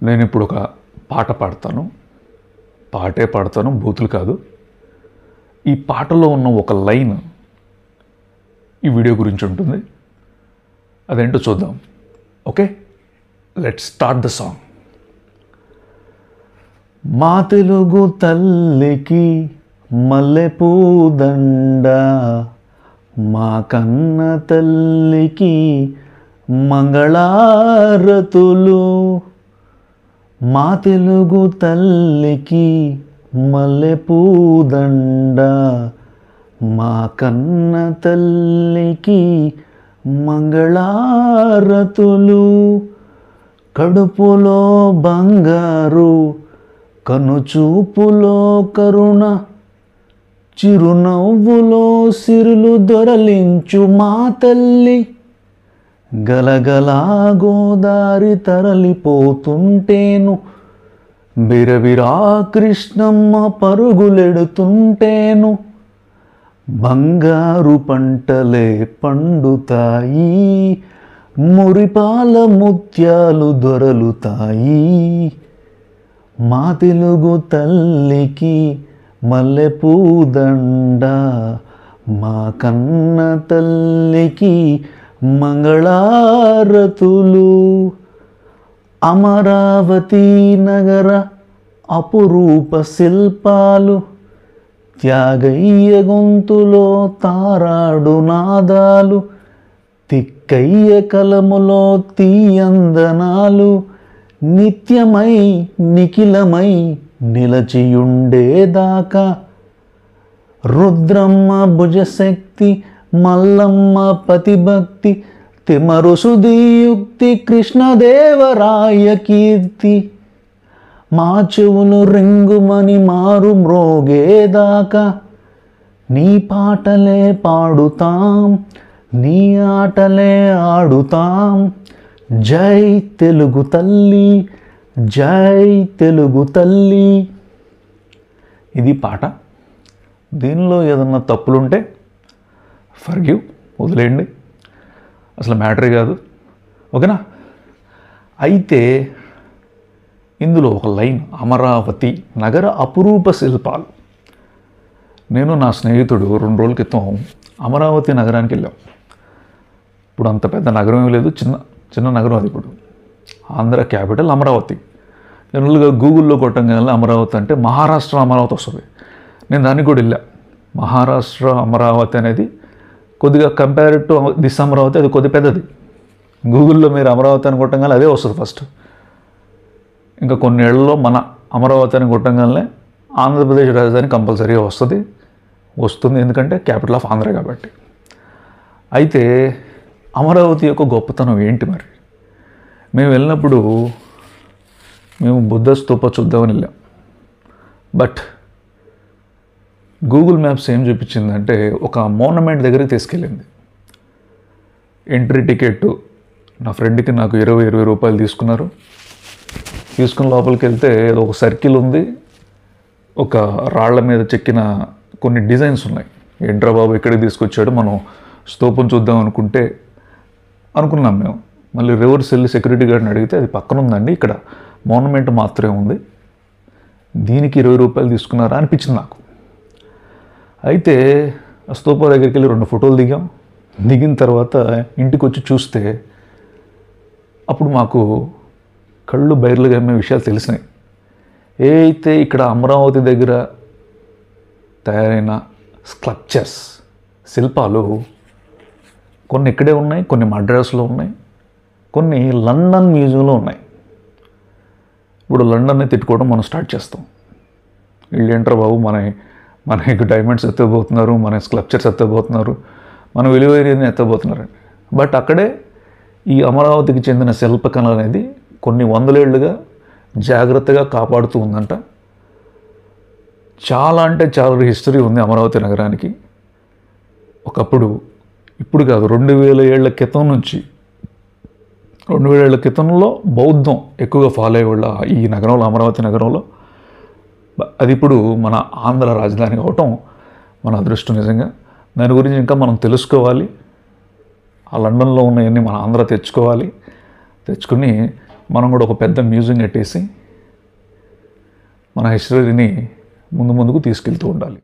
నేను ఇప్పుడు ఒక పాట పాడతాను. పాటే పాడతాను, బూతులు కాదు. ఈ పాటలో ఉన్న ఒక లైన్ ఈ వీడియో గురించి ఉంటుంది. అదేంటో చూద్దాం. Okay, let's start the song. మా తెలుగు తల్లికి మల్లెపూదండ, మా కన్న తల్లికి మంగళారతులు. మా తెలుగు తల్లికి మల్లెపూదండ, మా కన్న తల్లికి మంగళారతులు. కడుపులో బంగారు, కనుచూపులో కరుణ, చిరునవ్వులో సిరులు దొరలించు మా తల్లి. గలగలా గోదారి తరలిపోతుంటేను, బిరబిరా కృష్ణమ్మ పరుగులెడుతుంటేను, బంగారు పంటలే పండుతాయి, మురిపాల ముత్యాలు దొరలుతాయి. మా తెలుగు తల్లికి మల్లెపూదండ, మా కన్న తల్లికి మంగళారతులు. అమరావతి నగర అపురూప శిల్పాలు, త్యాగయ్య గొంతులో తారాడు నాదాలు, తిక్కయ్య కలములో తీయందనాలు, నిత్యమై నిఖిలమై నిలచియుండేదాకా. రుద్రమ్మ భుజశక్తి, మల్లమ్మ పతిభక్తి, తిమరుసుదీయుక్తి, కృష్ణదేవరాయ కీర్తి. మా చెవులు రింగుమని మారు మ్రోగేదాకా నీ పాటలే పాడుతాం, నీ ఆటలే ఆడుతాం. జై తెలుగు తల్లి, జై తెలుగు తల్లి. ఇది పాట. దీనిలో ఏదన్నా తప్పులుంటే ఫర్గివ్, వదిలేయండి, అసలు మ్యాటరే కాదు. ఓకేనా? అయితే ఇందులో ఒక లైన్, అమరావతి నగర అపురూప శిల్పాలు. నేను నా స్నేహితుడు 2 రోజుల క్రితం అమరావతి నగరానికి వెళ్ళాం. ఇప్పుడు అంత పెద్ద నగరం ఏమీ లేదు, చిన్న నగరం అది. ఇప్పుడు ఆంధ్ర క్యాపిటల్ అమరావతి. జనరల్గా గూగుల్లో కొట్టంగానే అమరావతి అంటే మహారాష్ట్ర అమరావతి వస్తుంది. నేను దానికి కూడా వెళ్ళా. మహారాష్ట్ర అమరావతి అనేది కొద్దిగా కంపేర్ టు దిస్ అమరావతి అది కొద్ది పెద్దది. గూగుల్లో మీరు అమరావతి అని కొట్టంగానే అదే వస్తుంది ఫస్ట్. ఇంకా కొన్ని ఏళ్లలో మన అమరావతి అని కొట్టంగానే ఆంధ్రప్రదేశ్ రాజధాని కంపల్సరీగా వస్తుంది, ఎందుకంటే క్యాపిటల్ ఆఫ్ ఆంధ్ర కాబట్టి. అయితే అమరావతి యొక్క గొప్పతనం ఏంటి మరి? మేము వెళ్ళినప్పుడు మేము బుద్ధ స్తూప చూద్దామని వెళ్ళాం. బట్ గూగుల్ మ్యాప్స్ ఏం చూపించిందంటే ఒక మోనమెంట్ దగ్గరికి తీసుకెళ్ళింది. ఎంట్రీ టికెట్ నా ఫ్రెండ్కి నాకు 20 రూపాయలు తీసుకున్నారు. తీసుకుని లోపలికి వెళ్తే ఒక సర్కిల్ ఉంది, ఒక రాళ్ల మీద చెక్కిన కొన్ని డిజైన్స్ ఉన్నాయి. ఏంట్రా బాబు ఇక్కడికి తీసుకొచ్చాడు, మనం స్తూపం చూద్దాం అనుకున్నాం మేము. మళ్ళీ రివర్స్ వెళ్ళి సెక్యూరిటీ గార్డ్ని అడిగితే అది పక్కన ఉందండి, ఇక్కడ మోనమెంట్ మాత్రమే ఉంది, దీనికి 20 రూపాయలు తీసుకున్నారా అనిపించింది నాకు. అయితే ఆ స్తూపం దగ్గరికి వెళ్ళి 2 ఫోటోలు దిగిన తర్వాత ఇంటికి వచ్చి చూస్తే అప్పుడు మాకు కళ్ళు బయర్లుగా అమ్మే విషయాలు తెలిసినాయి. అయితే ఇక్కడ అమరావతి దగ్గర తయారైన స్కల్ప్చర్స్, శిల్పాలు కొన్ని ఇక్కడే ఉన్నాయి, కొన్ని మద్రాసులో ఉన్నాయి, కొన్ని లండన్ మ్యూజియంలో ఉన్నాయి. ఇప్పుడు లండన్ని తిట్టుకోవడం మనం స్టార్ట్ చేస్తాం. వీళ్ళు ఏంట్రా బాబు మనకి డైమండ్స్ ఎత్తబోతున్నారు, మన స్కల్ప్చర్స్ ఎత్తబోతున్నారు, మన విలువైనది ఎత్తబోతున్నారు. బట్ అక్కడే ఈ అమరావతికి చెందిన శిల్పకళ అనేది కొన్ని 100 ఏళ్లుగా జాగ్రత్తగా కాపాడుతూ ఉందంట. చాలా అంటే చాలా హిస్టరీ ఉంది అమరావతి నగరానికి. ఒకప్పుడు, ఇప్పుడు కాదు, 2000 ఏళ్ల క్రితం నుంచి, 2000 ఏళ్ల క్రితంలో బౌద్ధం ఎక్కువగా ఫాలో అయ్యేవాళ్ళ ఈ నగరంలో, అమరావతి నగరంలో. అది ఇప్పుడు మన ఆంధ్ర రాజధాని అవటం మన అదృష్టం నిజంగా. దాని గురించి ఇంకా మనం తెలుసుకోవాలి. ఆ లండన్లో ఉన్నవన్నీ మన ఆంధ్ర తెచ్చుకుని మనం కూడా ఒక పెద్ద మ్యూజియం కట్టేసి మన హిస్టరీని ముందుకు తీసుకెళ్తూ ఉండాలి.